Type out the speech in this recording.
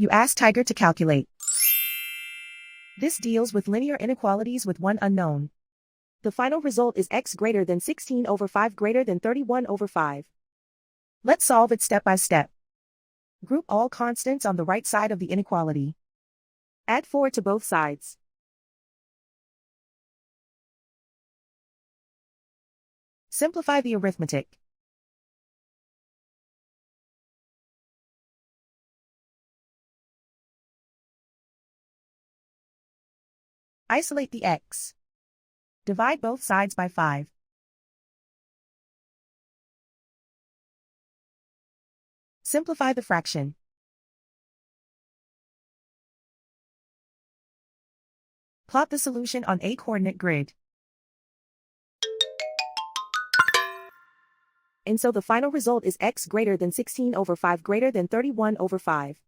You ask Tiger to calculate. This deals with linear inequalities with one unknown. The final result is x greater than 16 over 5 greater than 31 over 5. Let's solve it step by step. Group all constants on the right side of the inequality. Add 4 to both sides. Simplify the arithmetic. Isolate the x. Divide both sides by 5. Simplify the fraction. Plot the solution on a coordinate grid. And so the final result is x greater than 16 over 5 greater than 31 over 5.